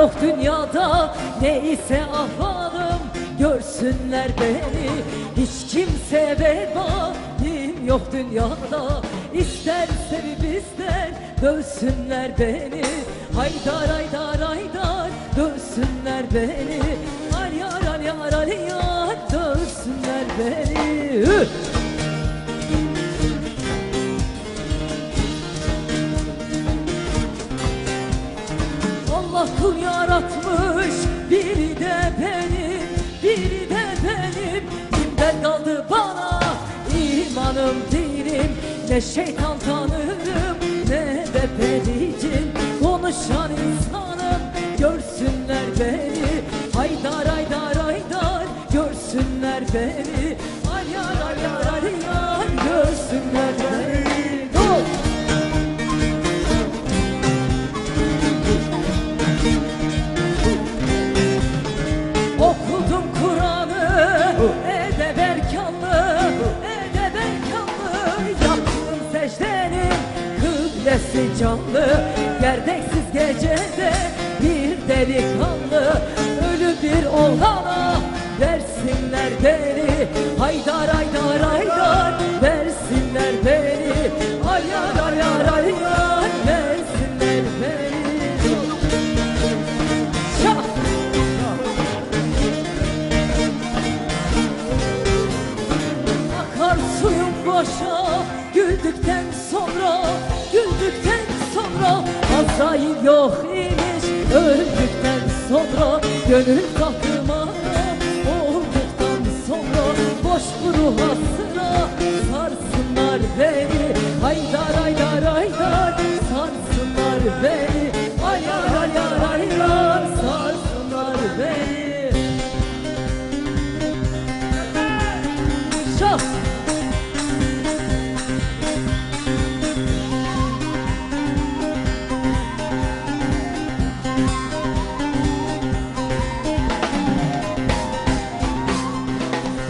yok dünyada, neyse ahvalım görsünler beni. Hiç kimseye vebalim yok dünyada, ister sevip ister dövsünler beni. Haydar haydar haydar dövsünler beni. Al yar al yar al yar dövsünler beni. Allah kul yaratmış, biri de benim, biri de benim. Kimden kaldı bana imanım dinim? Ne şeytan tanırım ne de pericin. Konuşan insanım görsünler beni. Haydar haydar haydar görsünler beni. Al yar al yar al yar görsünler beni. Okudum Kur'an'ı, edeb erkanlı, edeb erkanlı. Yaptım secdenin kıblesi canlı. Gerdeksiz gecede bir delikanlı. Ölü bir oğlana versinler beni. Haydar haydar haydar versinler beni. Ay yar ay yar ay yar versinler beni. Şah! Akar suyum boşa güldükten sonra, güldükten sonra. Azrail yok imiş öldükten sonra. Gönül kahtıma olduktan sonra. Boş bu ruh hasına sarsınlar beni. Haydar haydar haydar sarsınlar beni. Ayar ayar ayar sarsınlar beni. Şah!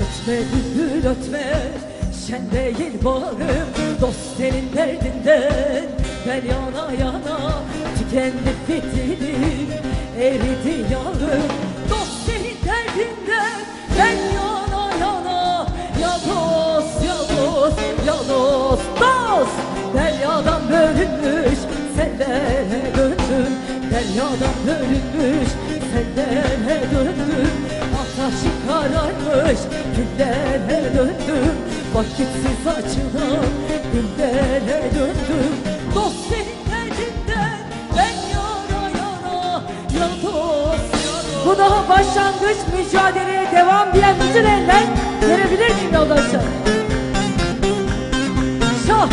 Ötme bülbül ötme, şen değil bağım. Dost senin derdinden ben yana yana. Tükendi fitilim, eridi yağım. Dost senin derdinden ben yana yana. Ya dost ya dost ya dost dost. Deryadan bölünmüş sellere döndüm. Deryadan bölünmüş sellere döndüm. Ateşi kararmış güllere döndüm. Vakitsiz açılan güllere döndüm. Dost senin derdinden ben yana yana. Ya dost ya dost. Bu daha başlangıç, mücadeleye devam diyen bütün eller görebilir miyim yoldaşlar? Şah!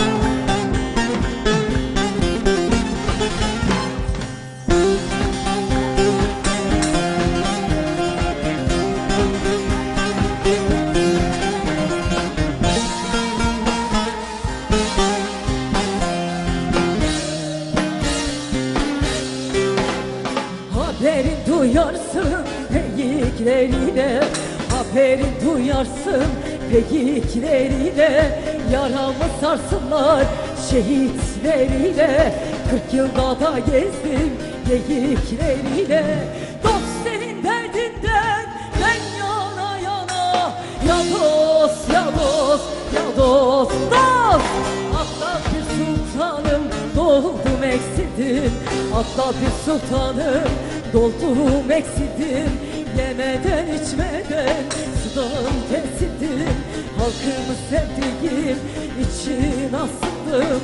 Haberin duyarsın peyikleriyle, haberin duyarsın peyikleriyle. Yaramı sarsınlar şehitleriyle. 40 yılda da gezdim geyikleriyle. Dost senin derdinden ben yana yana. Ya dost ya dost ya dost dost. Atla bir sultanım doldum eksildim. Atla bir sultanım doldum eksildim. Yemeden içmeden sudan kesildim. Halkımı sevdiğim için asıldım.